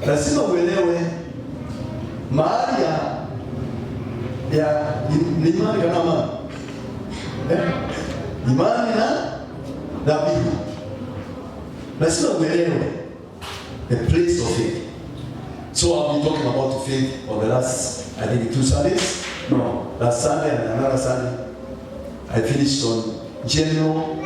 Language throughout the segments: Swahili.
Lazima uelewe mahali ya imani kana amani. Imani na dhabihu. Lazima uelewe the place of faith. So I'll be talking about faith on the last, I think 2 Sundays. No, last Sunday and another Sunday. I finished on general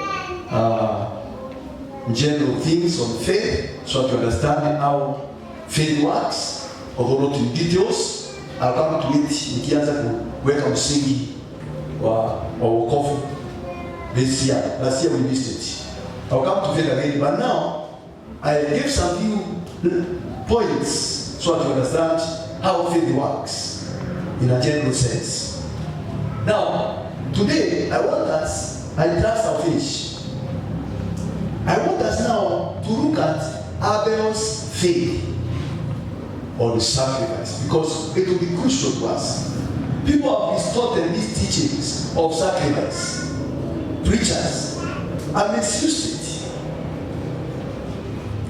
things on faith, so to understand how faith works, although not in details. I'll come to it nikianza kuweka msingi wa wokovu this year. Last year we missed it. I'll come to faith again, but now I give some few points so to understand how faith works in a general sense. Now, today I trust I'll finish. I want us now to look at Abel's faith or the sacrifice, because it will be crucial to us. People have distorted these teachings of sacrifice. Preachers have misused it.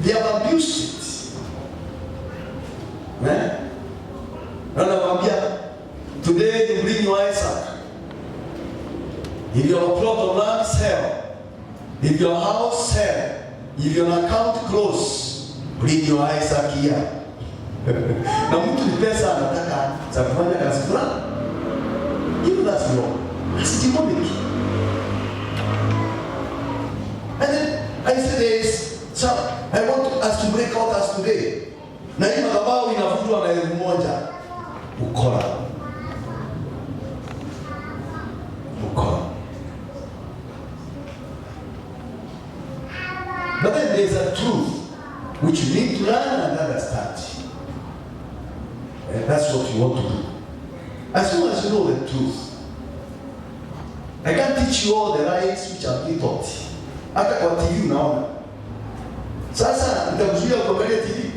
They have abused it. Today you bring your Isaac. If your plot of land is hell, if your house hell, if your account close, bring your Isaac here. Na mtu ni pesa anataka za kufanya kazi fulani. Give that wrong. That's demonic. And then I say this, so I want us to break out us today. Na hii madhabahu inavutwa na 1,000. Ukora. But then there's a truth which you need to learn and understand. And that's what you want to do. As soon as you know the truth, I can't teach you all the lies which are being taught. Hata kwa TV unaona. Sasa nitakuzuia kuangalia TV.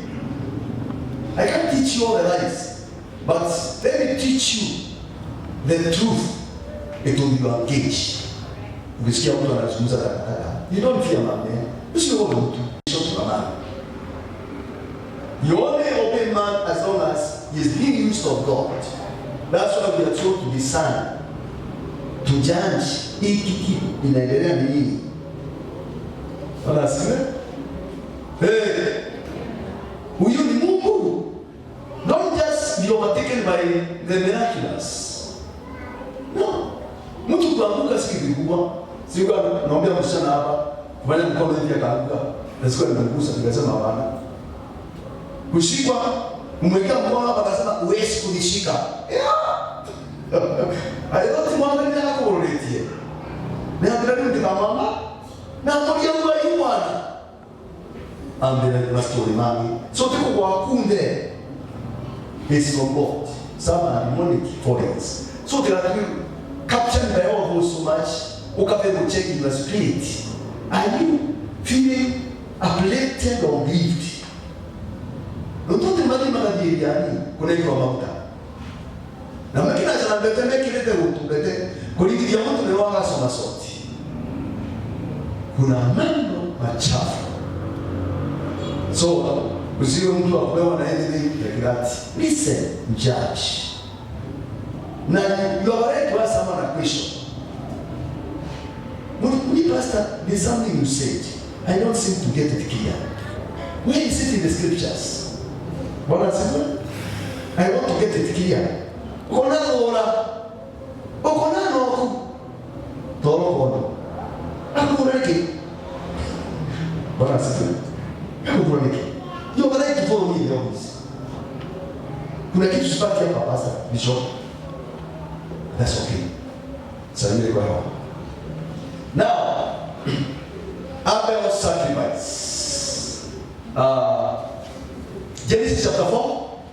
I can't teach you all the lies, but let me teach you the truth. It will be your gauge. Ukisikia mtu anazungumza takataka, you don't fear man. Usione mtu. You only obey man as long as he is being used of God. That's why we are told to discern, to judge hii kitu inaendelea ni nini. Unasikia? Huyu ni Mungu. Don't just be overtaken by the miraculous. No. Mtu kuanguka si kitu kubwa. Sio naomba mshana hapa, kufanya mkono hivi akaanguka. Nasikuwa nimekugusa nikasema hapana. Kushikwa, mmeweka mkono hapa akasema huwezi kunishika. Alikuwa mwangalia hapo uletie. Na ndio ndio mama. Na mmoja wa Bwana. Ambele na story mami. So tuko kwa kunde. Is from God. Some are demonic foreigners. So they are captured by all those so much. Ukapenda check in your spirit. Are you feeling uplifted or grieved? Ndoto mbali magadi yani kuna hiyo mafuta. Na makina sana mbele kilete utubete kuliki ya mtu ni wanga soma soti. Kuna mambo machafu. So usio mtu apewa na anything like that. Listen, judge. Now you are right to ask someone a question. When pastor, there's something you said. I don't seem to get it clear. Where is it in the scriptures? What I said? I want to get it clear. Okonano. Toro. Akureke. What I said? Akureke. You are right to follow me in this. Kuna kitu sipati hapa pastor, bishop. That's okay. So you go on. Now, Abel's sacrifice. Genesis chapter 4.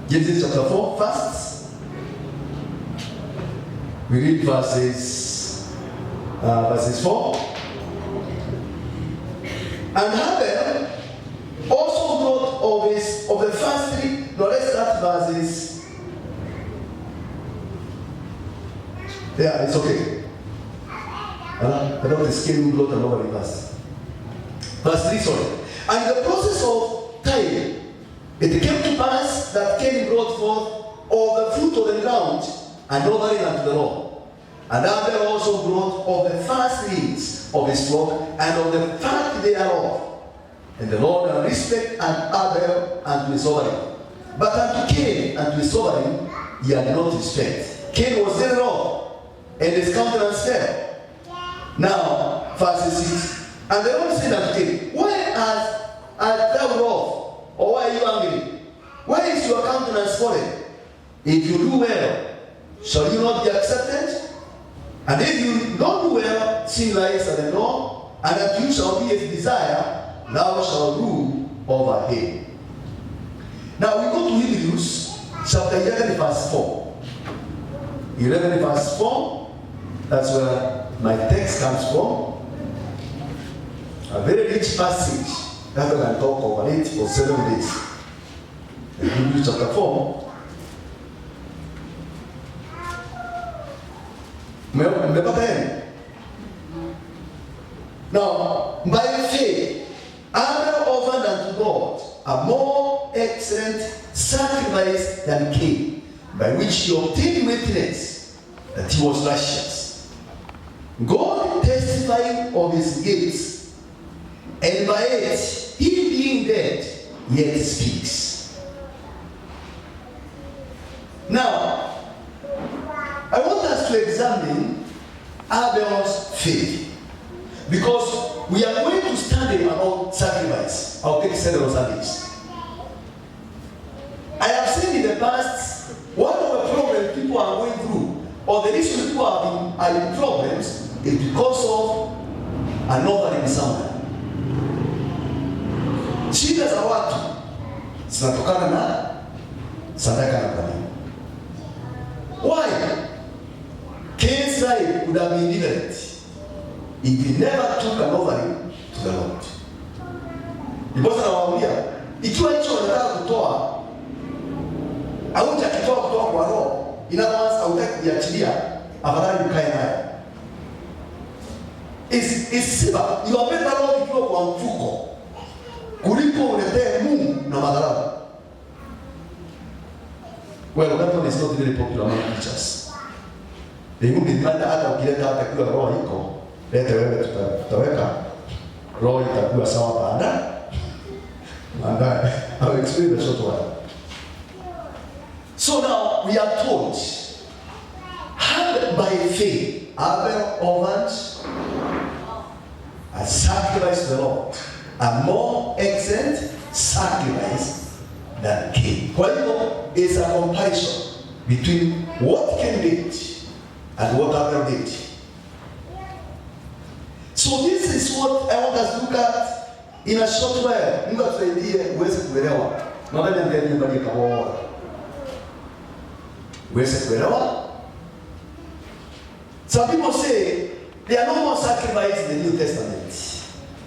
Genesis chapter 4 first. We read verses 4. And Abel also brought of the first three. Now let's start verses. Yeah, it's okay. I don't escape blood and over verse 3, sorry. And in the process of time, It came to pass that Cain brought forth all the fruit of the ground, and offering unto the Lord. And Abel also brought of the firstlings of his flock, and of the fat thereof. And the Lord had respect unto Abel and to his offering. But unto Cain and to his offering he had not respect. Cain was driven off, and his countenance fell. Now, verse 6. And the Lord said unto Cain, why art thou wroth? Or why are you angry? Why is your countenance fallen? If you do well, shall you not be accepted? And if you don't do well, sin lies at the door, and that you shall be his desire, thou shalt rule over him. Now we go to Hebrews chapter 11 verse 4. 11 verse 4, that's where my text comes from. A very rich passage that I can talk over it for 7 days. In Hebrews chapter 4. Now, by faith, Abel offered unto God a more excellent sacrifice than Cain, by which he obtained witness that he was righteous, God testifying of his gifts, and by it, he being dead, yet speaks. Now, I want us to examine Abel's faith, because we are going to study about sacrifice. I'll take several Sundays. I have seen in the past, one of the problems people are going through, or the reason people are in problems, is because of an offering somewhere. Shida za watu zinatokana na sadaka na dhabihu. Why? Cain's life would have been different if he never took an offering to the Lord. Ndiposa nawaambia, ikiwa hicho wanataka kutoa, hautakitoa kutoka kwa roho, inaweza hautaki kuiachilia, afadhali ukae naye. Is siba, you are better off ikiwa kwa mfuko kuliko uletee Mungu na madharau. Well, that one is not very popular among preachers. Ningependa hata ukileta hata kwa roho iko, leta wewe tutaweka roho itakuwa sawa baada. And I'll explain the short one. So now we are told, by faith, Abel offered a sacrifice to the Lord, a more excellent sacrifice than Cain. Kwa hivyo is a comparison between what Cain did and what Abel did. So this is what I want us to look at in a short while. Mungu atusaidie uweze kuelewa. Nadhani ndio nyumbani kama uweze kuelewa. Some people say there are no more sacrifices in the New Testament.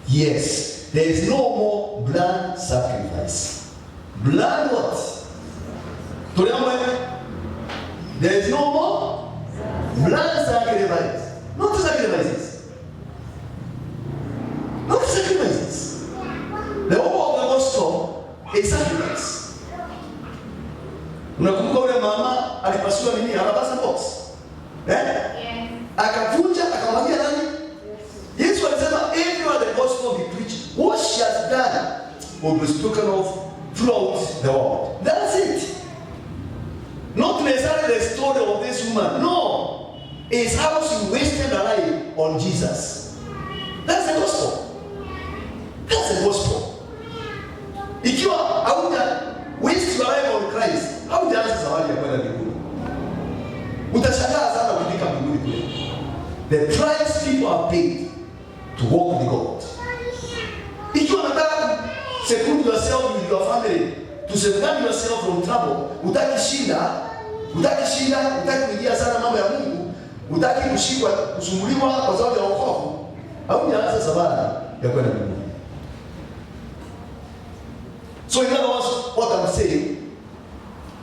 Yes, there is no more blood sacrifice. Blood what? There is no more blood sacrifice. Not sacrifices. Not sacrifices. The whole of the gospel is sacrifice. Unakumbuka ule mama alipasua nini? Alabasa box. Akavunja akamwambia nani? Yesu alisema everywhere the gospel be preached, what she has done will be spoken of throughout the world. That's it. Not necessarily the story of this woman. No. It's how she wasted her life on Jesus. That's the gospel. That's the gospel. Ikiwa hauja waste your life on Christ, haujaanza safari ya kwenda mbinguni. Utashangaa sana ukifika mbinguni kule. The price people are paid to walk with God. Ikiwa unataka secure yourself with your family, to safeguard yourself from trouble, utaki kuingia sana mambo ya Mungu, utaki kushikwa kusumbuliwa kwa sababu ya wokovu, haujaanza safari ya kwenda mbinguni. So in other words, what I'm saying,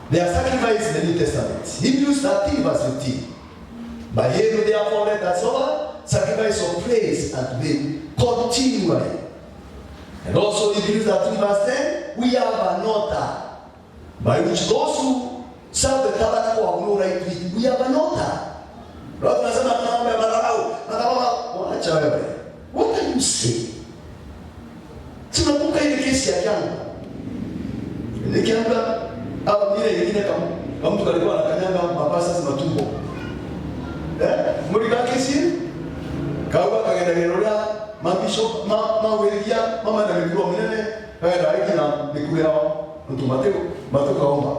there are sacrifices in the New Testament. Hebrews 13 verse 15. By him therefore let us offer sacrifice of praise unto him continually. And also Hebrews 13 verse 10, we have an altar by which those who serve the tabernacle have no right to it. We have an altar. Lord tunasema tunaomba madharau. Waacha wewe. What are you saying? Tunakumbuka ile kesi ya Kianga. Ile Kianga au ile nyingine kama mtu alikuwa anakanyanga mapasa za matumbo. Muri kesi kawa kagendagerola mabisho mawelia mama na miguu minene haya raiki na miguu yao mtu Mateo kaomba.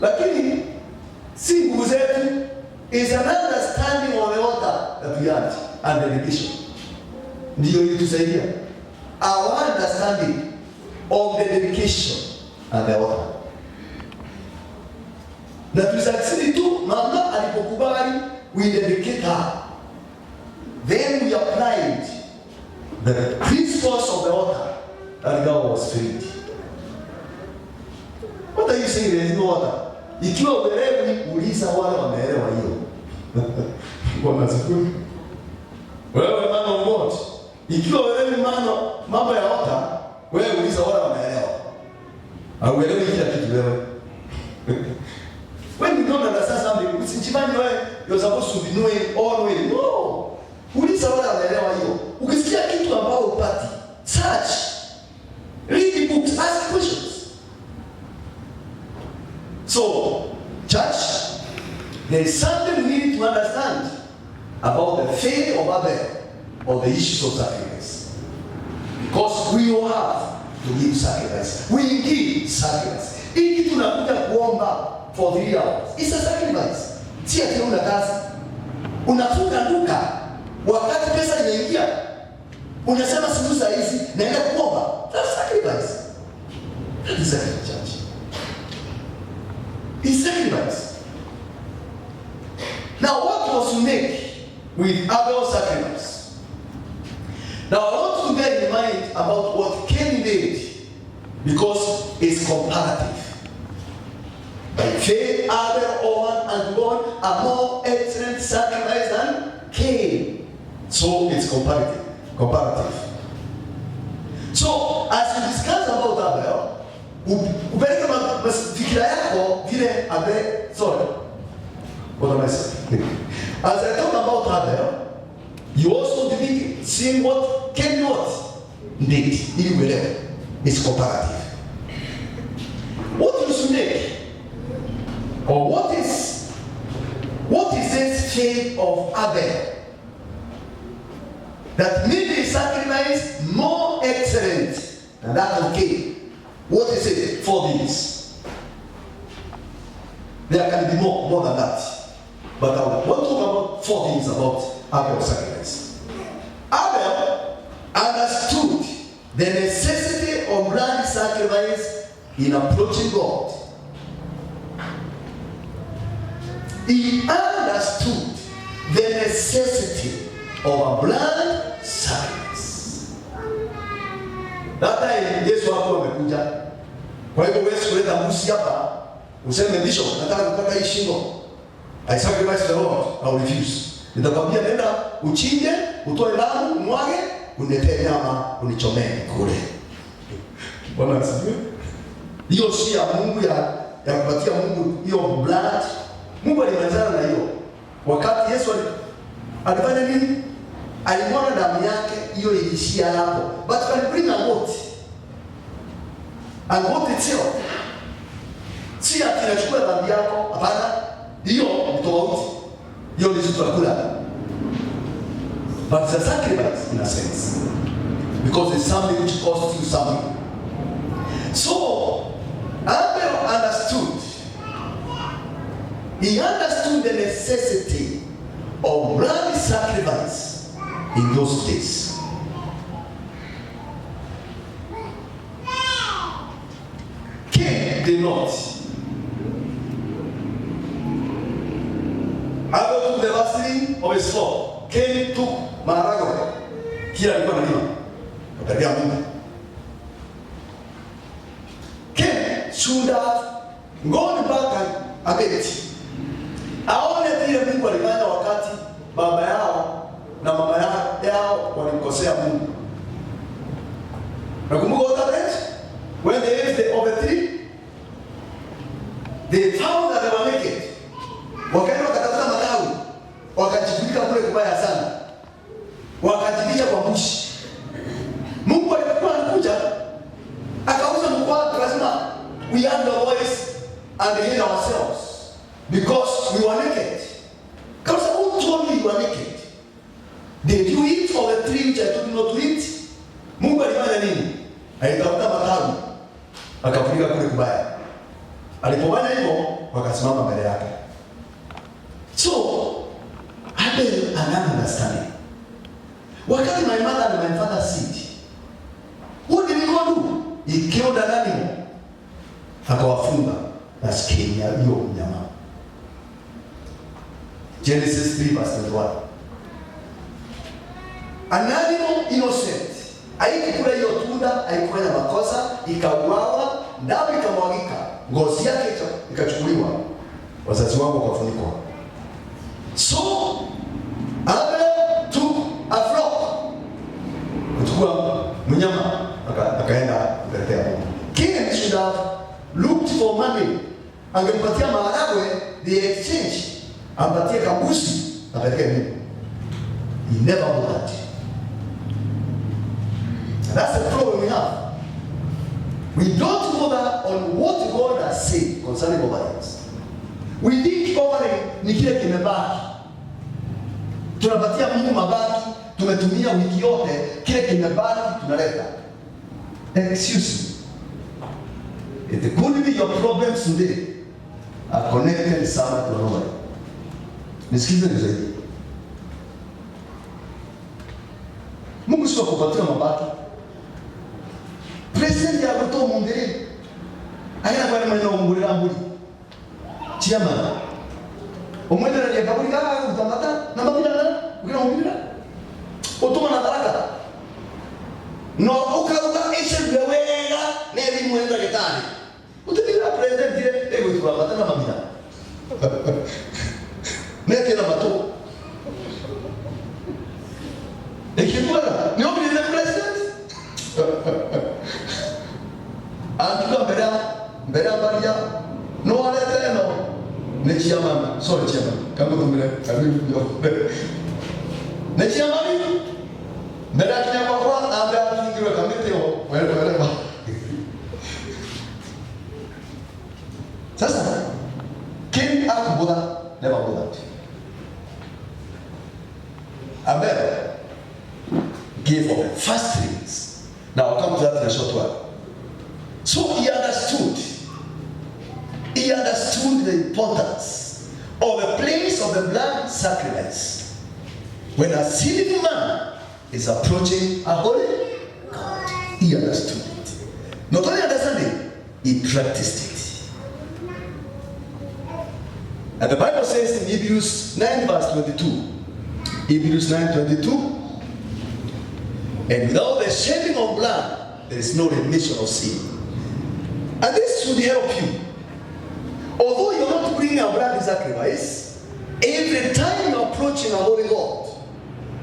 Lakini si nguvu zetu is an understanding of the altar that we had and dedication. Ndio ilitusaidia. Our understanding of the dedication and the altar. Na tulisakisidi tu mama alipokubali we dedicate her. Then we applied the principles of the altar and God was freed. What are you saying? There is no altar. Ikiwa uelewi uliza wale wameelewa hiyo. Bwana asifiwe. Wewe man of God. Ikiwa uelewi mambo ya altar, wewe uliza wale wameelewa. Au uelewi kila kitu wewe. When you don't understand something, usichimani wewe, you're supposed to be knowing all way. No. Uliza wale wameelewa hiyo. Ukisikia kitu ambao upati, search. Read the books, ask questions. So, church, there is something we need to understand about the faith of Abel or the issues of sacrifice. Because we all have to give sacrifice. We give sacrifice. Hiki tunakuja kuomba for 3 hours. It's a sacrifice. Si ati una kazi. Unafunga duka wakati pesa inaingia. Unasema siku saa hizi naenda kuomba. That's sacrifice. That is sacrifice, church. It's sacrifice. Now what was to make with Abel's sacrifice? Now I want to bear in mind about what Cain did because it's comparative. By faith, Abel offered unto God a more excellent sacrifice than Cain. So it's comparative. So as we discuss about Abel, upeleke fikira yako vile Abel, sorry. What am I saying? As I talk about Abel, you also be seeing what Cain did. It's comparative. What you should make? Or what is this faith of Abel that made the sacrifice more excellent than that of Cain? What is it? 4 things. There can be more than that. But I want to talk about 4 things about Abel's sacrifice. Abel understood the necessity of blood sacrifice in approaching God. He understood the necessity of a blood sacrifice. That time Yesu hapo amekuja. Kwa hivyo wewe kuleta mbuzi hapa, useme bishop, nataka kupata hii shingo. I sacrifice the Lord, I will refuse. Nitakwambia nenda uchinje, utoe damu, mwage, uniletee nyama, unichomee kule. Bwana asifiwe. Hiyo si ya Mungu ya kupatia Mungu hiyo blood. Mungu alimalizana na hiyo. Wakati Yesu alifanya nini? Alimwaga damu yake, hiyo ilishia hapo. But can bring a goat. A goat itself. Si ati inachukua dhambi yako, hapana. Hiyo ni tofauti. Hiyo ni tutakula. But it's a sacrifice in a sense. Because it's something which costs you something. So, Abel understood. He understood the necessity of blood sacrifice in those days. Cain did not. Abel took the last of his flock. Cain took maharagwe. Kila alikuwa analima. Akatia Mungu. Cain should have gone back a bit. Aone vile Mungu alifanya wakati baba yao na mama yao walimkosea Mungu. Nakumbuka wakati heard the voice and hid ourselves because we were naked. Because who told you were naked? Did you eat of the tree which I told you not to eat? Mungu alifanya nini? Alitafuta matawi akafunika kule kubaya. Alipofanya hivyo wakasimama mbele yake. So Abel an understanding. Wakati my mother and my father sinned, what did God do? He killed an animal. Akawafunga na skini ya hiyo mnyama. Genesis 3 verse 21. An animal innocent. Haikukula hiyo tunda, haikufanya makosa, ikauawa, damu ikamwagika, ngozi yake ikachukuliwa. Wazazi wangu wakafunikwa. So Abel took a flock. Kuchukua mnyama akaenda kuletea Mungu. Cain should have looked for money. Angempatia maharagwe, the exchange. Ampatie kabusi, apeleke Mungu. He never bothered. And that's the problem we have. We don't bother on what God has said concerning obedience. We think offering ni kile kimebaki. Tunapatia Mungu mabaki, tumetumia wiki yote, kile kimebaki tunaleta. Excuse me. It could be your problems today are connected somewhere to nobody. Nisikize zaidi. Mungu sio kupatia mabaki. President ya kutoa mungere. Aina kwa maneno ngulira mbuli. Chairman. Omwendera ya kaburi kaka kutamata na mabila na ukina mbila. Otoma na daraka. No ukaruka ishe bewega neli mwenda ketani. Utibira president ye ego tuwapata na mabila. Mete na bato. Ekibura ni obili na president. Antuka mbera baria no alete no ne chairman sorry chairman kama tumbele ne chairman mbera kenya kwa ambe atungiwe kamiteo wale ba sasa kin akubuda never bothered. Abel gave of the first things. Now I'll come to that in a short while. So he understood the importance of the place of the blood sacrifice when a sinful man is approaching a holy God. He understood it. Not only understanding, he practiced it. And the Bible says in Hebrews 9 verse 22, Hebrews 9:22, and without the shedding of blood, there is no remission of sin. And this should help you. Although you're not bringing a blood sacrifice, every time you're approaching a holy God,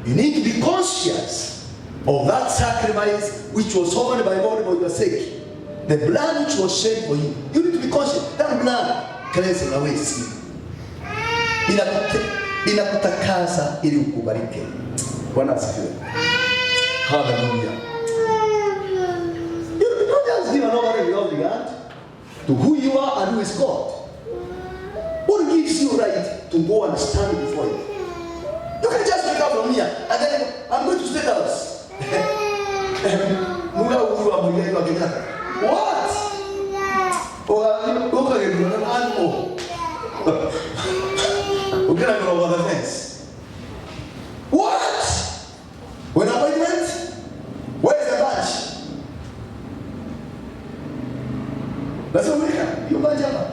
you need to be conscious of that sacrifice which was offered by God for your sake. The blood which was shed for you. You need to be conscious. That blood cleanses away sin. Inakutakasa ili ukubalike. Bwana asifiwe. Hallelujah. You don't just give an offering without regard to who you are and who is God. What gives you right to go and stand before Him? You can just pick up from here and then I'm going to State House. What? Look at an animal. We're going to go over the fence. What? When appointment? Where is the badge? Lazima mweka, hiyo badge hapa.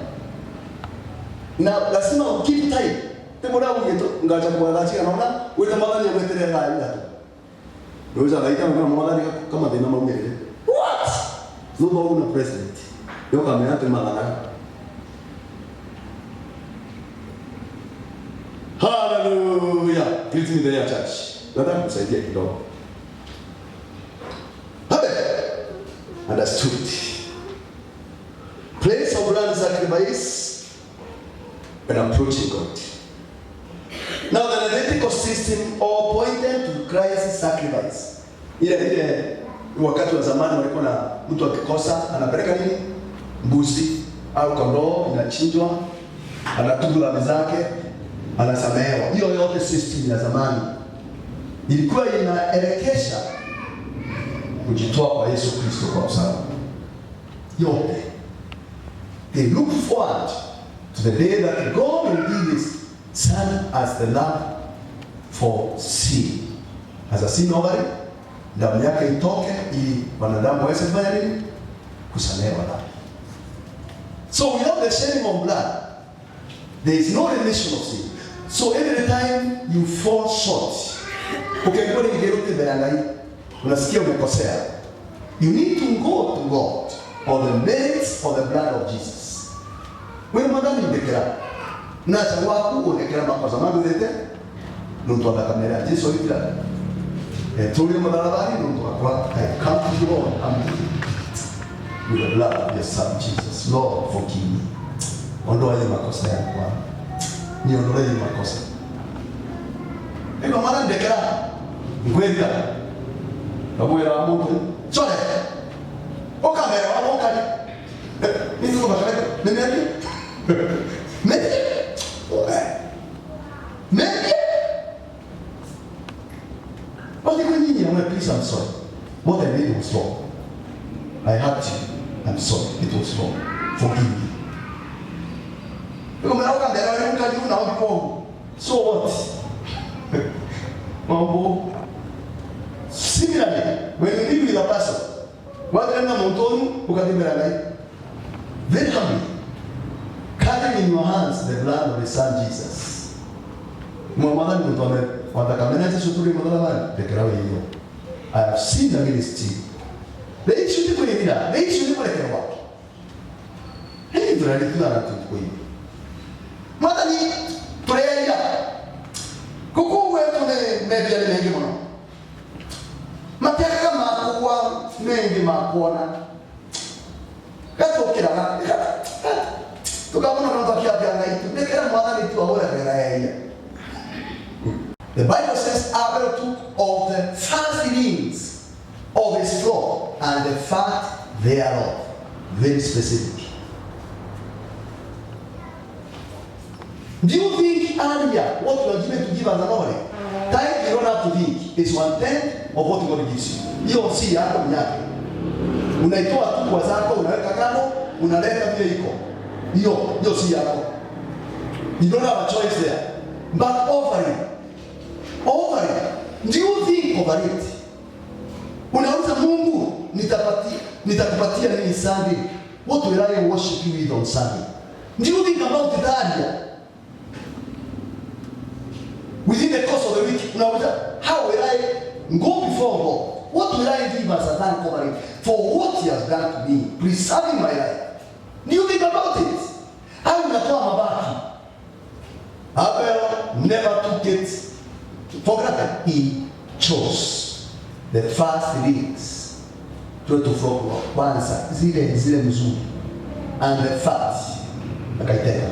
Na lazima keep time. Temora ungeto ngacha kwa dachi anaona wewe kama ni wewe tena ndio. Ndio za laika kama mwana kama dena mamele. What? Ndio una president. Yo kama yate malala. Hallelujah. Greet me there, church. Nataka kusaidia kidogo. Abel understood. Place of blood sacrifice when approaching God. Now the Levitical system all pointed to Christ's sacrifice. Ile wakati wa zamani walikuwa na mtu akikosa anapeleka nini? mbuzi au kondoo inachinjwa, anatubu dhambi zake, anasamehewa. Hiyo yote system ya zamani ilikuwa inaelekesha kujitoa kwa Yesu Kristo kwa msalaba. Yote. They look forward to the day that God will give His Son as the lamb for sin. As a sin offering, damu yake itoke ili wanadamu waweze kufanya nini? Kusamehewa dhambi. So without the shedding of blood, there is no remission of sin. So every time you fall short, ukikuwa ni kigeruti mbele ya Ngai, unasikia umekosea, you need to go to God on the merits of the blood of Jesus. Wewe madani ndekera na changwa ku ndekera makosa mangu zete nuntu atakamera Yesu itira tuli madalabari nuntu akwa I come to you Lord with the blood of your son Jesus. Lord, forgive me. Ondoa ile makosa yangu Bwana. Niondolee ile makosa. Eko mara ndekera ngwenda abwera amuntu chole okamera wabokali nizo bakale nemeri maybe what do you mean? Please, I'm sorry. What I did was wrong. I hurt you. I'm sorry. It was wrong. Forgive me. So what? Similarly, when you live with a person, what very humbly, carrying in your hands the blood of the Son Jesus. I have sinned against you. The issue is the issue is Madani prayer kuku wetu ne media mengi mno mateka makuwa mengi makuona katokera na tukabona ndo takia Ngai tukera madani tu ahora vera. The Bible says Abel took of the firstlings of his flock and the fat thereof. Very specific. Do you think earlier what you are given to give as an offering? Time you don't have to think is 1/10 of what God gives you. Hiyo si yako mnyake. Unaitoa tu kwa zako, unaweka kando, unaleta vile iko. Hiyo si yako. You don't have a choice there. But offering. Do you think over it? Unauliza Mungu, nitakupatia nini Sunday? What will I worship you with on Sunday? Do you think about it earlier? Within the course of the week, how will I go before God? What will I give as a thank offering for what He has done to me, preserving my life? Do you think about it? How will I come about? Abel never took it for granted. He chose the firstlings to flock kwanza zile mzuri and the fat akaiteka.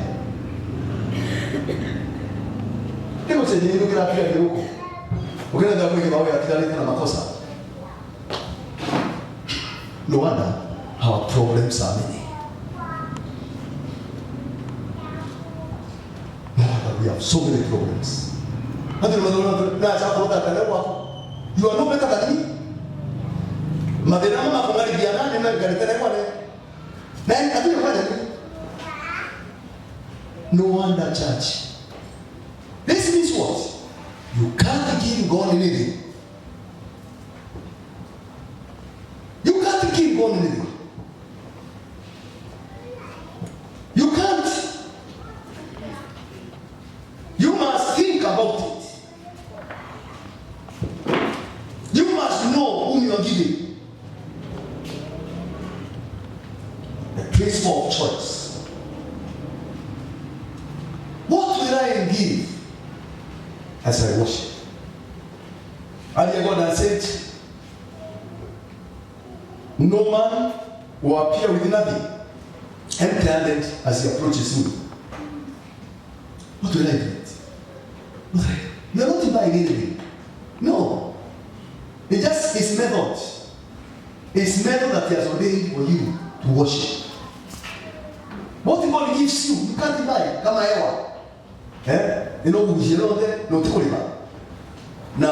Kiko chenye ndio kila pia ndio huko. Ukienda kwa kile ya kidalika na makosa. No wonder our problems are many. No wonder we have so many problems. Hadi na chako utakalewa. You are not better than me. Madena mama kungali biana ni na garitene kwa le. Na hadi kwa nini? No wonder church. This means what? You can't give God anything. You can't give God anything. You can't. You must think about it. You must know whom you are giving. The principle of choice. What will I give as I worship? And God has said, no man will appear with nothing empty-handed as he approaches me. What will I do? You are not buying anything. No. It's just His method. His method that He has ordained for you to worship. What God gives you can't buy. Kama hewa. Ino ujilote no tukulipa. Na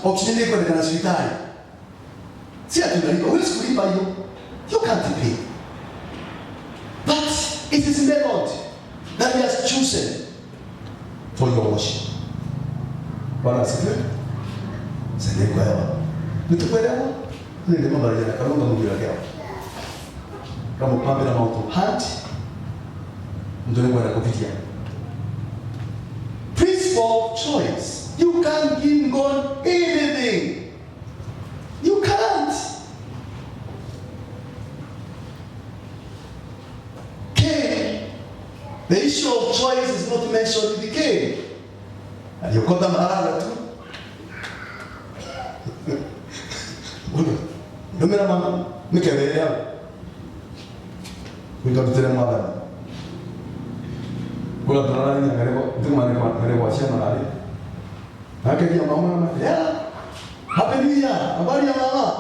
oxygen iko ndani ya hospitali. Si atunalipa, huwezi kulipa hiyo. You can't pay. But it is the Lord that He has chosen for your worship. Bwana asifiwe. Sasa kwa hewa. Nitukuelewa? Ndio mambo ya kalonga mwili wake. Kama pambe na mauto hunt ndio bwana kupitia. Principle of choice. You can't give God anything. You can't. Cain. The issue of choice is not mentioned in the Cain. Aliyokota mahala tu. Ndio mama nikawelea. Nikapitia mwana. Kula tunalala ngareko tumane kwa shamba nali. Akaja mama ya. Happy New Year. Habari ya mama.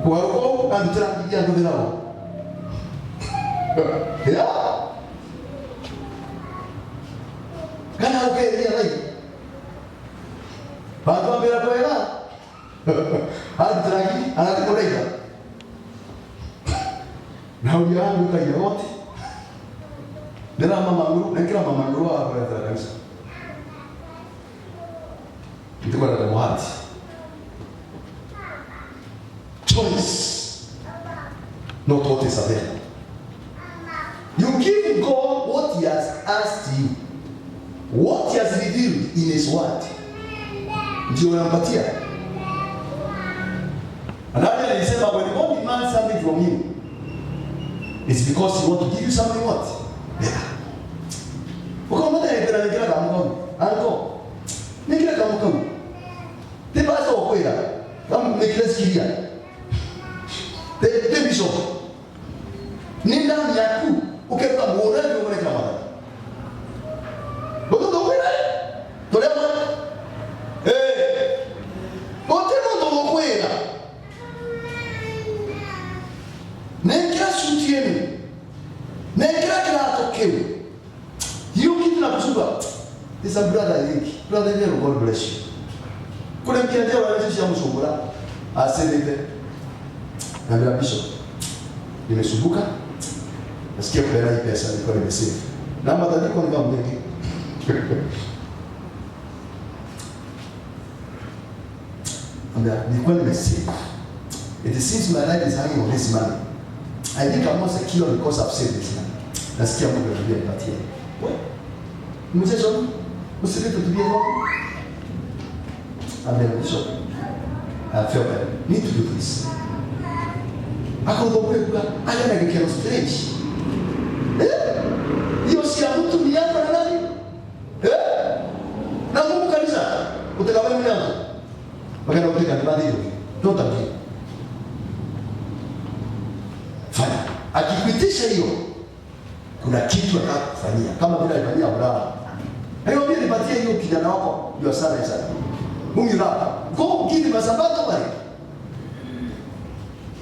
Kwa huko kanitra kijia ndio nao. Ya. Kana ukelia nai. Baada ya bila kwenda. Hadragi anakuleja. Na uyangu kaja wote. Ndio mama nguru hapo ya kanisa. Ndio kwa muhati. Choice. Not what is available. You give God what He has asked you. What He has revealed in His word. Ndio unampatia. Another alisema when God demands something from you, it's because He wants to give you something what? Better. Ukamwona yeye ndio kama mkono. Anko. Nikile kama mkono. Tebasa okwera. Kama nikile sikia. Te bishop. Ninda yaku ukeka muona ndio uone kama. Bado ndio kwera. Tolema. Bote ndo kwera. Nekira sutieni. Nekira kinatokea. Hiyo kitu na kusuba. This a brother Link. Brother Link, God bless you. Kuna mkiendea wanajeshi msungura. Aselete. Na bila bishop. Nimesumbuka. Nasikia kupera hii pesa nilikuwa nimesave. Na matandiko ni kama mengi. Nilikuwa nimesave. It seems my life is hanging on this money. I think I'm not secure because I've saved this money. Nasikia Mungu ananiambia nipatie. Wewe mchezo usilete tubie hapo. Amen. Bishop. I feel that I need to do this. Akaondoka aya na kikero stage. Hiyo si mtu ni hapa na nani? Na Mungu kanisa. Utakawahi mlango. Wakati unataka ndani hiyo. Don't agree. Fanya. Akipitisha hiyo kuna kitu atakufanyia kama vile alifanyia Abraham. Hayo nipatie hiyo kijana wako ndio sana sana. Mungu rapa. Go give him a sabato money.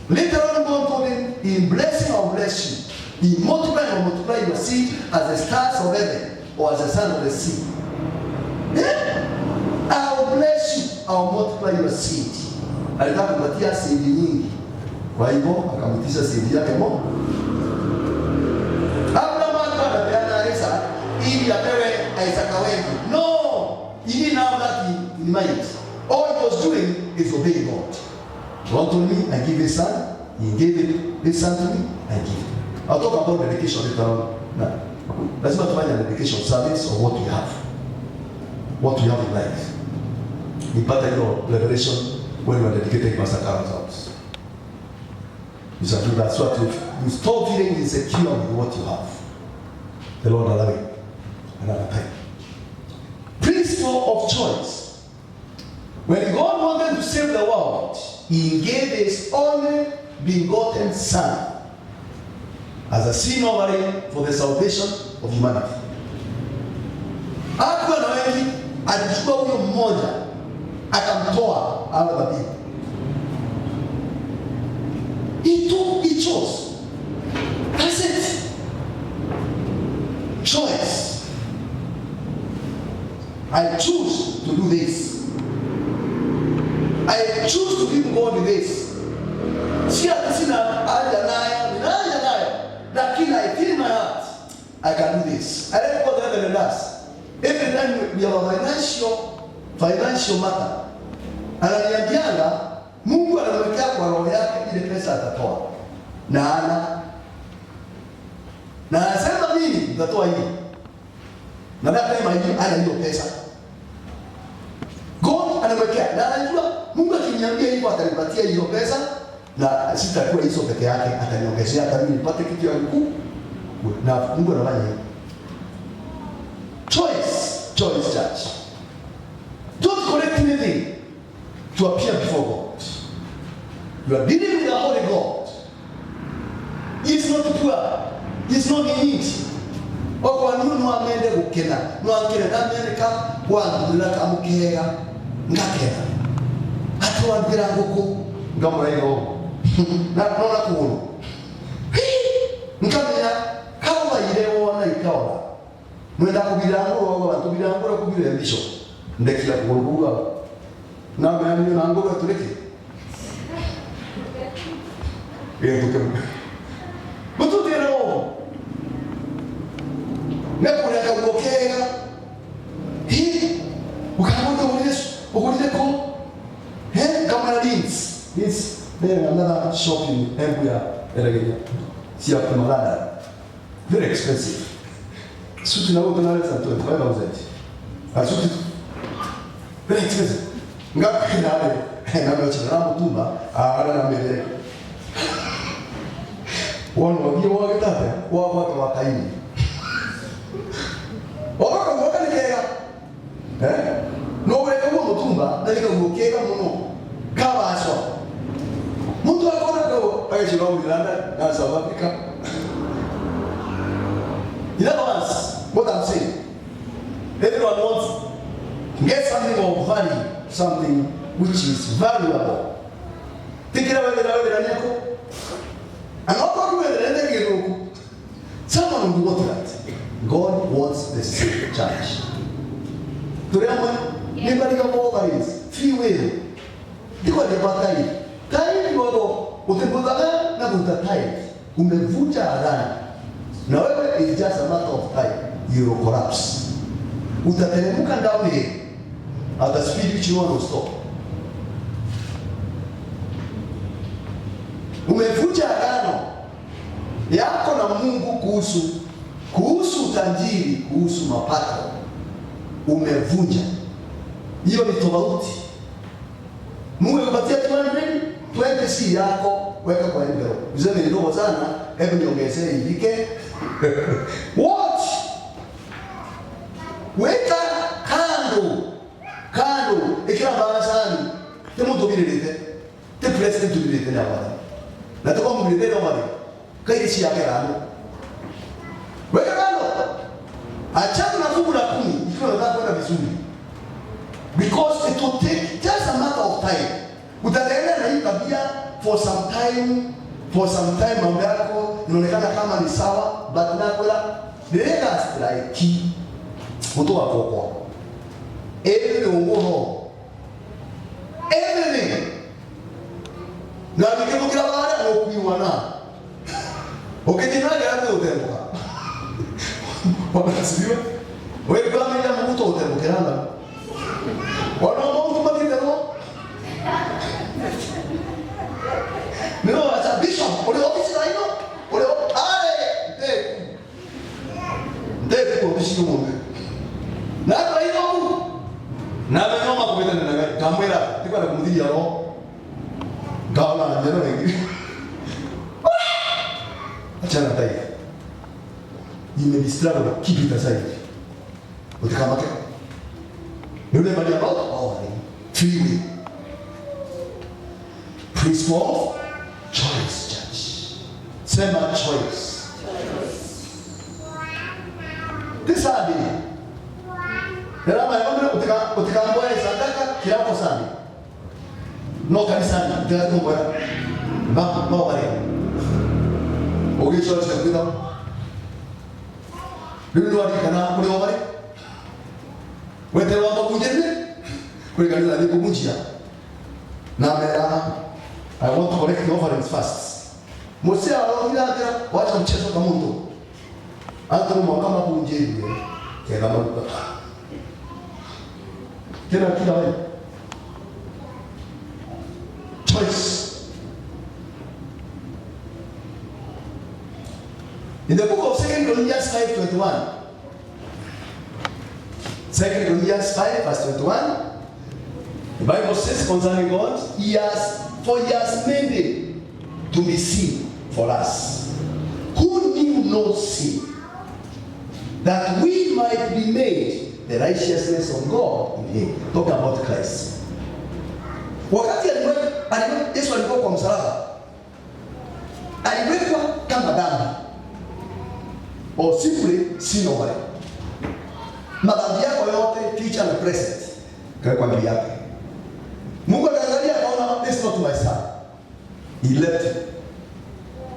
Later on God told him, in blessing or bless you. He multiply your seed as the stars of heaven or as the sand of the sea. I will bless you. I will multiply your seed. Alitaka kupatia seed nyingi. Kwa hivyo akamtisha seed yake moja. Abraham akapeana Isaac ili apewe Isaac wengi. No, he didn't have that in mind. All he was doing is obeying God. God told me, I give his son. He gave his son to me, I give it. I'll talk about dedication later on. Now, let's not find a dedication service or what we have. What we have in life. In part of your revelation when you are dedicating Pastor Carol's house. You shall do that. So you stop feeling insecure with what you have. The Lord allow it. Another time. Principle of choice. When God wanted to save the world, He gave His only begotten Son as a sin offering for the salvation of humanity. Hakuwa na wengi, alichukua huyo mmoja akamtoa out of the people. He chose. That's it. I choose to do this. I choose to give God this. Si ati sina haja nayo, ninaja nayo, lakini I feel in my heart I can do this. I like what the other does. Every time we have a financial matter, ananiambianga Mungu anamwekea kwa roho yake ile pesa atatoa. Na anasema mimi nitatoa hii. Na baada ya hiyo ana hiyo pesa. God anamwekea. Na anajua Mungu akiniambia hivyo atanipatia hiyo pesa na sitakuwa hizo peke yake, ataniongezea hata mimi nipate kitu ya mkuu. Na Mungu anafanya hivyo. Choice church. Don't collect anything to appear before God. You are dealing with the Holy God. He is not poor. He is not in need. Kwa nini mwamende gukena? Mwangire n'Amerika wandura kamukega ngakena. Atwandira nguku ngamurayo. Na nona kuno. Nkamenya kawa ile wona ikawa. Mwenda kubirango abantu birango kubire mbisho. Ndekira kurubuga. Na mimi nango gatureke. Butu tero. Nekule akagokera. Hii ukamuta Yesu, ukulile ko. Kama Linz. This there another shop in Embuya Eregenya. Si hapo Malanda. Very expensive. Suti na wote na lesa 25,000. Asuti. Very expensive. Ngapi na mchana mtumba na mbele. Wanu wakitata watu wakaini. Wakanilega. No wale kama mtumba ndalika ngokeka muno. Kabaswa. Mtu akona ko aje wa Uganda na South Africa. In other words, what I'm saying, everyone wants to get something of value, something which is valuable. Think about it, and not talking about it, someone will want that. God wants the same church. To remember, nobody can overraise free will. Because the battle, time you go, utembutana na utatai, umevuja adani. Na wewe is just a matter of time, you will collapse. Utateremka down here at the speed which you want to stop. Umevuja agano yako na Mungu kuhusu utajiri, kuhusu mapato. Umevunja. Hiyo ni tofauti. Mungu akupatia 20 si yako, weka kwa envelope. Useme ni ndogo sana, hebu niongezee ifike. What? Weka kando. Ikiwa baasani, temu tobirete. Te president tobirete na wala. Na tuko mbirete na wala. Kai si yake rano. Weka kando. Achana na fungu la 10 ikiwa unataka kwenda vizuri. Because it will take just a matter of time. Utaendelea na hii tabia for some time mambo yako inaonekana kama ni sawa, but nakwela dereka strike mtu wako kwa everything na nikio kila baada ya kuiwana ukitinaje hapo utemka wanasibiwa wewe kama ile mtu utemka nanda wanaomba mtu matendo no asa bishop ole office la ino ole nde kwa office no mungu na kwa hiyo na mnyoma kubeta na gari kamera tiko na kumdhi ya roho gawa na neno wengi achana tai nimedistract kipi tasai utakamata yule mali about free will principle of choice, church. Sema choice. This Sunday. Ndio maana utakaambiwa sadaka kila kwa Sunday. No kanisani, ndio kwa ba wale. Oge church ya kwenda. Ndio wale kana kule wale. Wete wako kunjene. Kule kanisa liko munjia. Na mera, I want to collect the offerings first. Mosia wala wacha mchezo kama mtu. Hata kama kunjene. Kila mtu. Tena kila wewe. Choice. In the book of 2 Corinthians 5:21, 2 Corinthians 5 verse 21, the Bible says concerning God, He has made Him to be sin for us, who knew no sin, that we might be made the righteousness of God in Him. Talk about Christ. Wakati Yesu alikuwa kwa msalaba, aliwekwa kama dhambi, or simply sin over it. Madhambi yako yote, future and present, kwa ajili yake. Mungu akaangalia akaona, this is not my son. He left him.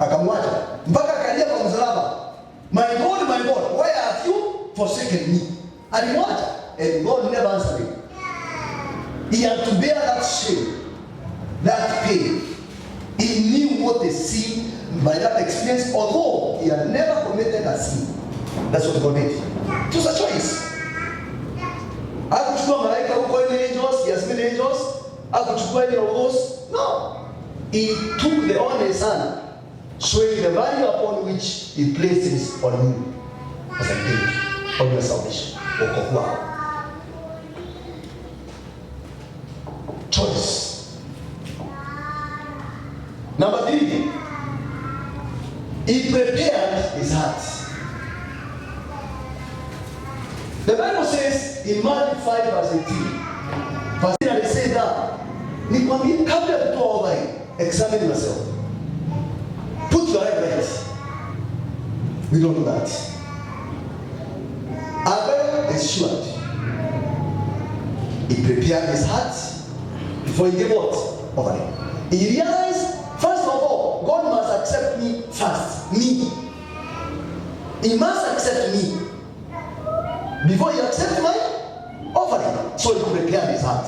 Akamwacha mpaka akalia kwa msalaba, my God, why have you forsaken me? Alimwacha, and God never answered him. He had to bear that shame, that pain. He knew what the sin by that experience, although he had never committed a sin. That's what God did. It was a choice. Hakuchukua malaika huko ile angels, he has many angels. Hakuchukua ile of those. No. He took the only son, showing the value upon which he places on you as a gift of your salvation. Choice. Number 3, he prepared his heart. The Bible says in Matthew 5 verse 18, verse 18 they say that, nikwambie kabla ya kutoa ovai, examine yourself. Put your head right. We don't do that. Abel is assured. He prepared his heart before he gave what? Offering. He realized, first of all, God must accept me first. Me. He must accept me before he accepts my offering. So he prepared his heart.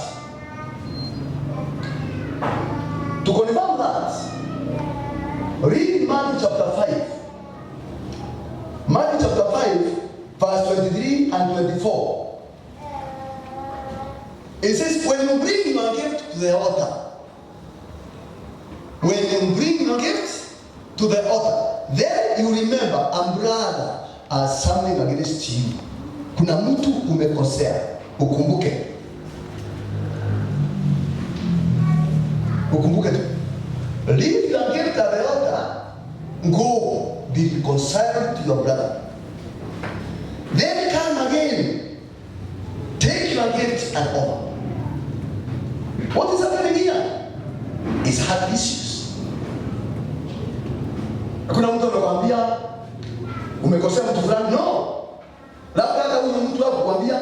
To confirm that, read Matthew chapter 5. Matthew chapter 5, verse 23 and 24. It says, when you bring your gift to the altar, when you bring your gift to the altar, then you remember a brother has something against you. Kuna mtu umekosea, ukumbuke. Ukumbuke tu. Leave your gift at the altar, go be reconciled to your brother. Then come again, take your gift and offer. What is happening here? It's heart issues. Kuna mtu anakuambia umekosea mtu fulani, no. Labda hata huyo mtu anakuambia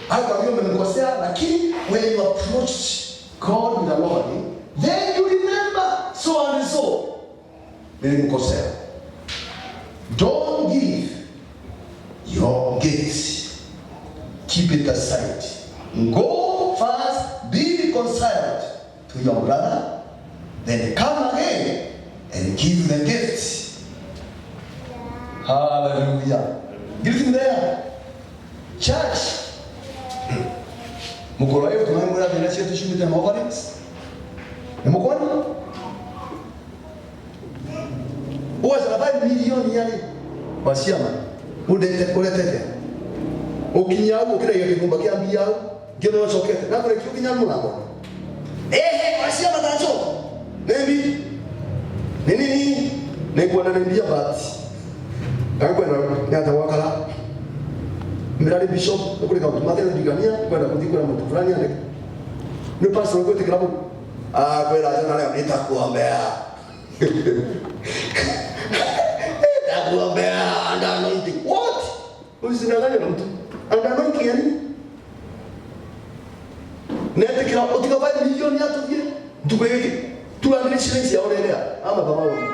hakuambia umemkosea, lakini when you approach God with a longing, then you remember so and so. Nilimkosea. Don't give your gift. Keep it aside. Go first, be reconciled to your brother, then come again and give the gift. Hallelujah. Give him there. Church. Mukolo hiyo tunaimba bila chetu shimita na offerings. Ni mukoni? Uwa sababu milioni yale wasiama. Udete. Ukinyago kile yale kumba kiambia geno chokete. Na kwa kitu kinyago nako. Wasiama tacho. Nemi. Nini? Nikuwa na nembia bati. Nakwenda nyata wakala. Mirali bishop kule kwa matendo digania kwenda kutikula mtu fulani ane. Ni pastor kwa tikirabu. Kwenda jana leo nitakuombea. Nitakuombea and anointing. What? Usinanganya mtu. And anointing yani? Nete kila utikava milioni yatu vile. Tukweje? Tuangalie shillings ya orelea ama baba wangu.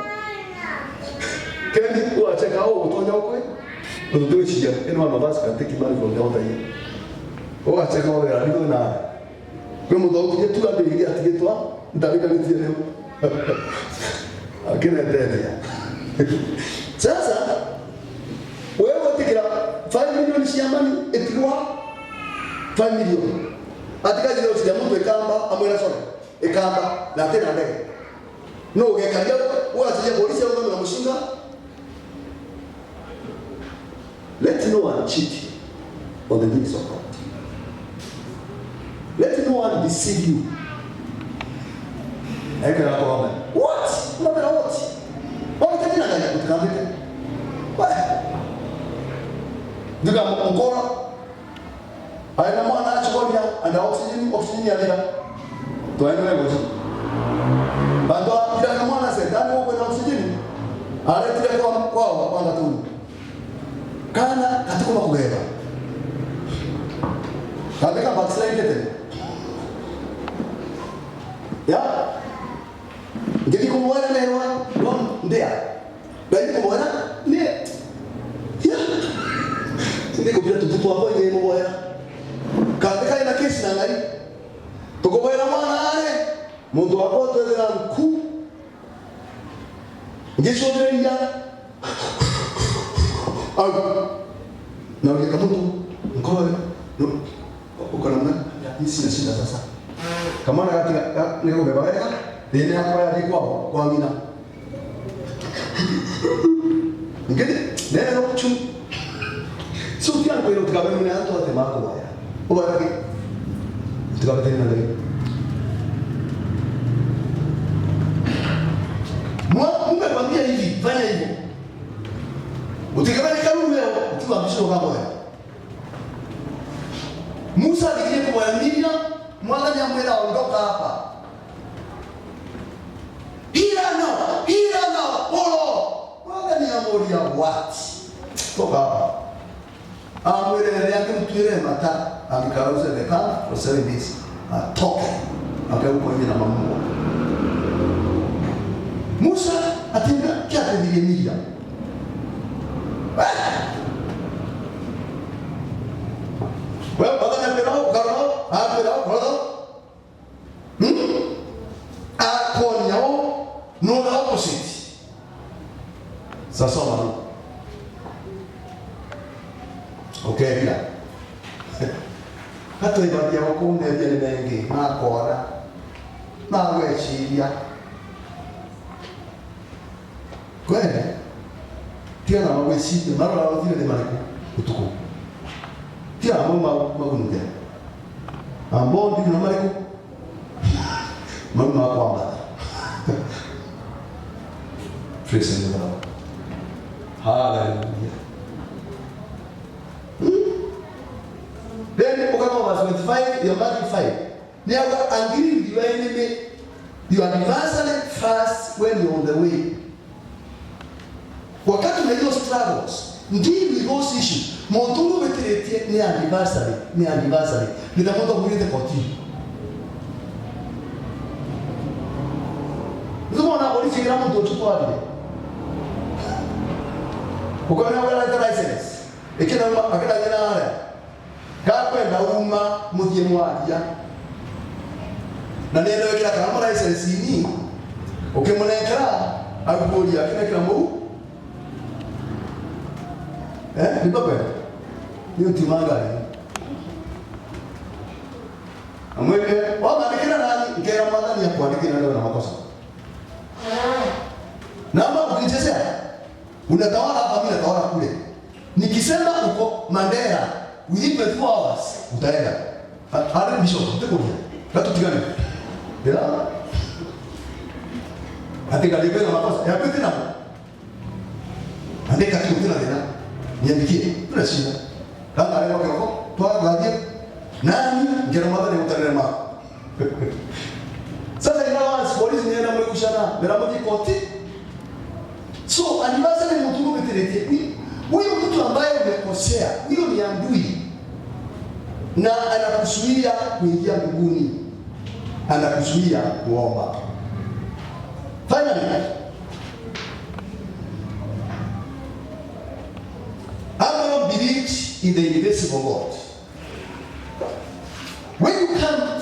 Kendi uache kao utonya ukwe. Ndio tuishia. Eno mabasi can take money from the altar here. Wacheka wala niko na. Kwa mdogo yetu abiria atigitwa ndabika nitiene. Akina endelea. Sasa wewe tikira 5 milioni shiamani etikwa 5 milioni. Atika jino sija mtu ekamba amwela sona. Ekamba na tena ndege. No ugekalia wewe asije polisi au kama mshinga. Let no one cheat on the things of God. Let no one deceive you. What? No matter what. What can you do? What? Duga mkora. Aina mwana achokolia and oxygen ya lea. Tuaende ngozi. Bado bila mwana sedani wako na oxygen. Ale tile kwa tu. Kana katukuma kubeba. Kabeka backslide tena. Ya. Ngeli kumwona leo ndia. Bali kumwona ni. Ya. Ndiko bila tutupo hapo yeye mboya. Kabeka ina kesi na ngai. Tukoboera mwana ale. Mundu wako twezera mku. Ngisho ndia. Au. Na wewe kama mtu mkoa no. Uko namna hii sina shida sasa. Kama na katika niko bebaweka ndio hapo ya kwa ngina. Ngine neno chu. Sio pia kwa ile tukabana ni hata wate mako baya. Ubaya ki. Tukabana tena ndio. Mungu akwambia hivi, fanya hivyo. Utikabana kama leo, ukiwa mshoka kama wewe. Musa alikie kumwambia mwana nyamwela ondoka hapa. Hila no, polo. Mwana nyamoria what? Toka hapa. Amwele yake mtuire mata, amikauza lekana for 7 days. Atoke. Akauko nje na mamungu. Musa atenga kiate digemia. Well, baka na pero karo, akonyao no the opposite. Sasa mama. Okay, bila. Hata ibadi yako kumbe ni mengi, makora. Na wewe chilia. Kweli? Tia na wewe chilia, mara wao vile ni maliku utuku. Tia mama magunde. Ambao ndio na maliku. Mama kwamba. Praise the Lord. Hallelujah. Then Okama verse 25, your Matthew 5. Never agree with your enemy, your adversary first when you're on the way. Wakati na hiyo struggles, deal those issues. Montungu beteretie ni anniversary. Nitakwenda kulete koti. Ndio na polisi kila mtu uchukua ile. Ukaona wala license. Ikina akenda jana wale. Kakwenda uma muthie mwadia. Na ndio kila kama license ni ukimnekera akulia kila mu. Ni baba. Ni timangani. Amweke wanaandikana nani ngera madhani ya kuandikana ndio na makosa. Naomba ukinichezea. Unatawala hapa mimi natawala kule. Nikisema uko Mandera within 24 hours utaenda. Hadi bisho utakuja. Watu tigane. Ndio. Atika libera makosa. Ya pete na. Andika kitu tena tena. Niandikie. Tuna shida. Kama leo kwa toa gadia. Nani ngera madhani utarema. Sasa inawa polisi nienda mwekushana. Bila mji koti. So anniversary mtu umeterete. Huyo mtu ambaye umekosea, huyo ni adui. Na anakuzuia kuingia mbinguni. Anakuzuia kuomba. Finally, Abraham believed in the invisible God.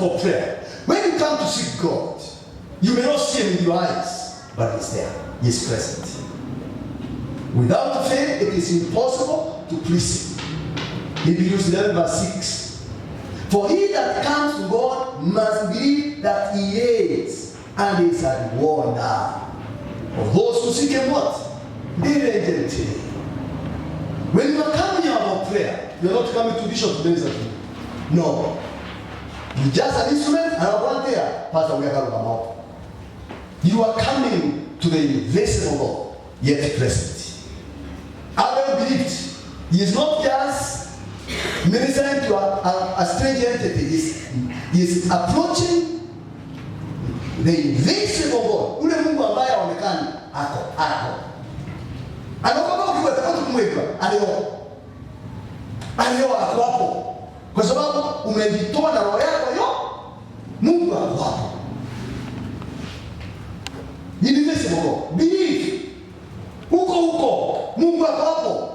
for prayer. When you come to seek God, you may not see him with your eyes, but he's there. He is present. Without faith, it is impossible to please him. Hebrews 11 verse 6. For he that comes to God must believe that he is, and is a rewarder of those who seek him what? Diligently. When you are coming here about prayer, you are not coming to Bishop to minister to you. No. You just an instrument, and I want there, Pastor, we are coming out. You are coming to the invisible God, yet present. Abel believed. He is not just ministering to a strange entity. He is approaching the invisible God. Ule Mungu ambaye haonekani ako. Anakwambia ukiwa tatu kumweka, alio ako hapo. Kwa sababu umejitoa na roho yako yo, Mungu ako hapo. Invisible God. Believe. Huko Mungu ako hapo.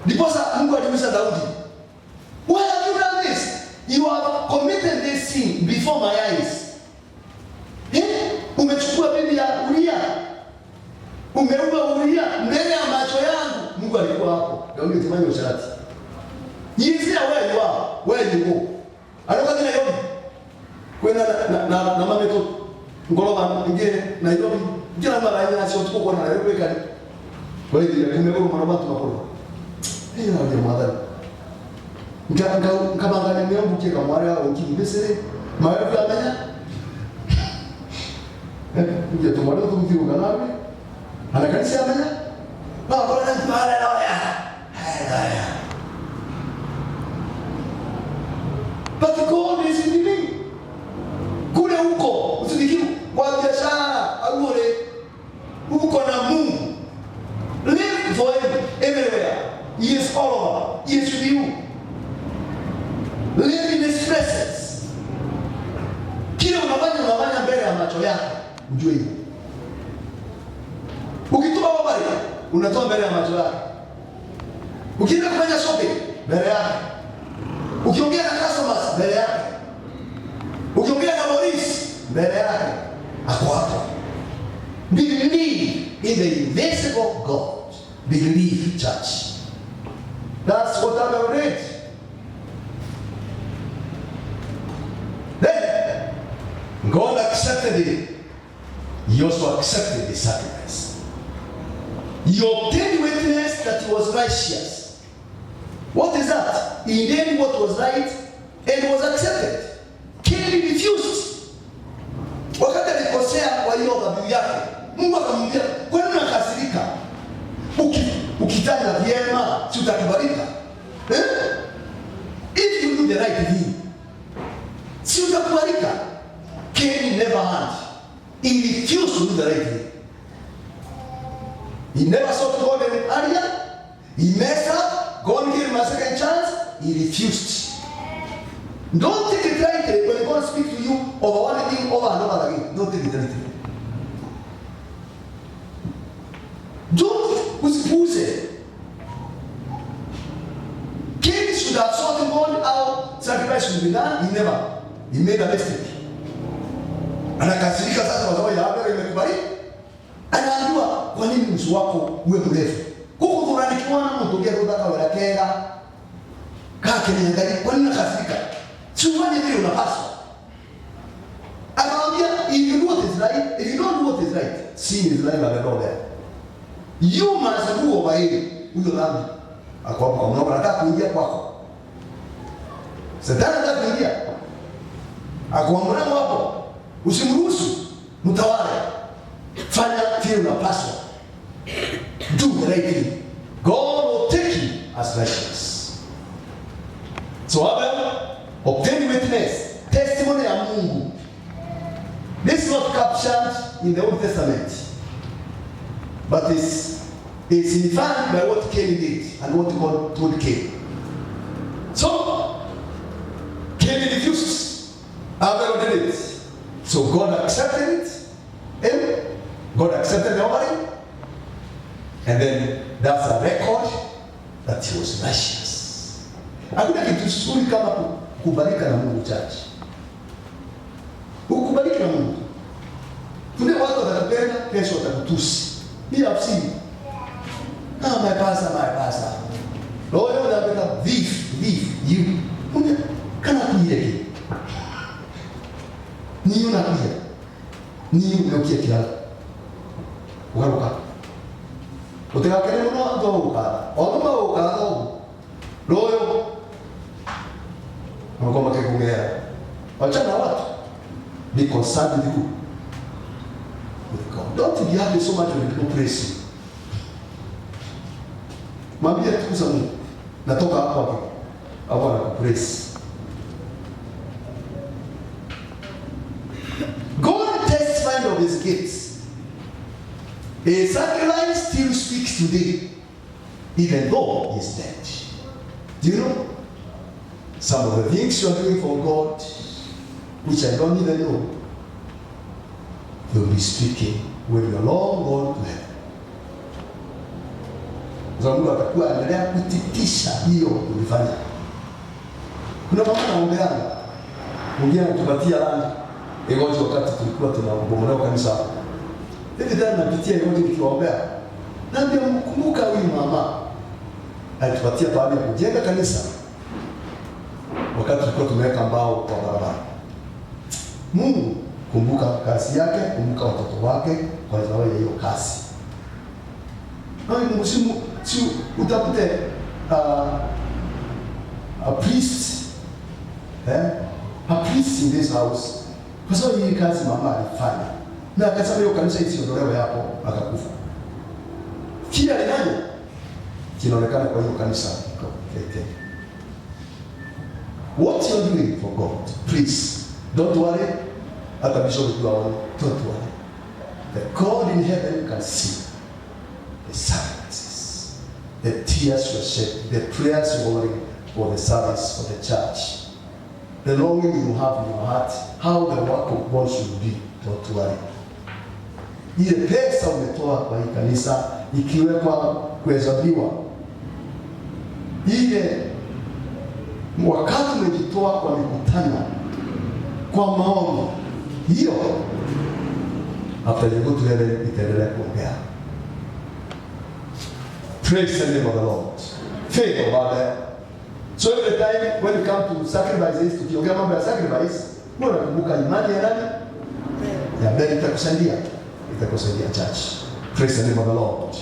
Ndiposa Mungu alimuuliza Daudi, why have you done this? You have committed this sin before my eyes. Umechukua bibi ya Uria, umeua Uria mbele ya macho yangu. Mungu alikuwa hapo. Daudi tumanye usharati. Yizia where you go. Aloka tena Nairobi. Kwenda na mama yetu ngoroba ngine Nairobi. Jina mara yana sio tuko na Nairobi kali. Kwa hiyo kumekuwa mara watu makoro. Hiyo ndio mwadhari. Nkabanganya myombuke kamwara ukibesere. Mayo kamenya. Ndio tumwara tumfiu nganawe. Anakanisa amenya. Bora na mara haya. But God is in me. Kule huko, usidikiu kwa biashara, agure. Huko na Mungu. Live for him everywhere. He is all over. He is with you. Live in his presence. Kile unafanya mbele ya macho yako, ujue hivyo. Ukitoa habari, unatoa mbele ya macho yako. Ukienda kufanya shopping, mbele yako. Ukiongea na customers, mbele yake. Ukiongea na polisi, mbele yake. Ako hapo. Believe in the invisible God. Believe, church. That's what I read. Then, God accepted it. He also accepted the sacrifice. He obtained witness that he was righteous. What is that? He did what was right and was accepted. Cain refused. Wakati alikosea kwa hiyo dhabihu yake, Mungu akamwambia, "Kwa nini unakasirika? Ukitenda vyema, si utakubalika? If you do the right thing, si utakubalika?" Cain never had. He refused to do the right thing. He never sought God in an area. He messed up. God gave him a second chance. He refused. Don't take it lightly when God speaks to you over one thing over and over again. Don't take it lightly. Don't usipuse. Cain should have sought God how sacrifice should be done. He never. He made a mistake. Anakasirika sasa kwa sababu ya Abel imekubali. Anaambiwa, kwa nini uso wako uwe mrefu? Huko tunanikiona mtu gero daka wala kera. Kake ni ngali kwa nini unakasirika? Si ufanye vile unapaswa. Anaambia, if you do what is right, if you don't do what is right, sin is lying at the door there. You must do over him. Huyo dhambi. Ako hapo kwa anataka kuingia kwako. Shetani anataka kuingia. Akuamuna hapo. Usimruhusu mtawale. Fanya vile unapaswa. Do the right thing. God will take you as righteous. So Abel obtained witness, testimony ya Mungu. This is not captured in the Old Testament, but it's inferred by what Cain did and what God told Cain. So Cain refused. Abel did it. So God accepted it. And God accepted the offering. And then that's a record that he was righteous. Hakuna kitu kizuri kama kubalika na Mungu church. kila Mungu. Kuna watu watakupenda, kesho watakutusi. Be upset. My pastor. Lord, you have become thief. You. Kana kuile. Ni unakuja. Ni unakuja kila. Ukaruka. Utakakene mno ndo ukara. Oduma ukara loyo. Ngoma kekungea. Wachana watu. Be concerned with you. With God. Don't be happy so much when people praise you. Mwambie tukuza Mungu. Natoka hapo anakupraise. God testified of his gifts. A sacrifice still speaks today, even though he's dead. Do you know? Some of the things you are doing for God, which I don't even know, will be speaking when you're long gone to heaven. Mungu atakuwa anaendelea kutitisha hiyo ulifanya. Kuna mama anaombeana. Mwingine anatupatia rangi. Egoji wakati tulikuwa tunabomolewa kanisa. Hivi ndani napitia egoji nikiwaombea. Naambia mkumbuka huyu mama. Alitupatia pahali ya kujenga kanisa. Wakati tulikuwa tumeweka mbao kwa barabara. Mungu kumbuka kazi yake, kumbuka watoto wake kwa sababu ya hiyo kazi. Mungu si utapute a priest, a priest in this house. Kwa sababu hii kazi mama alifanya. Na akasema hiyo kanisa isiondolewe hapo akakufa. Kila nani kinaonekana kwa hiyo kanisa. What you're doing for God, please don't worry. Hata bishop don't worry. The God in heaven can see the sacrifices, the tears you shed, the prayers you offering for the service, for the church, the longing you have in your heart, how the work of God should be. Don't worry. Ile pesa umetoa kwa hii kanisa ikiwekwa kuhesabiwa, ile wakati umejitoa kwa mikutano, kwa maombi, hiyo after you go to heaven itaendelea kuongea. Praise the name of the Lord. Faith about that. So every time when you come to sacrifices, tukiongea mambo ya sacrifice, mbona kumbuka imani ya nani? Ya mbele itakusaidia church. Praise the name of the Lord.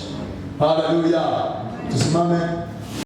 Hallelujah. Tusimame.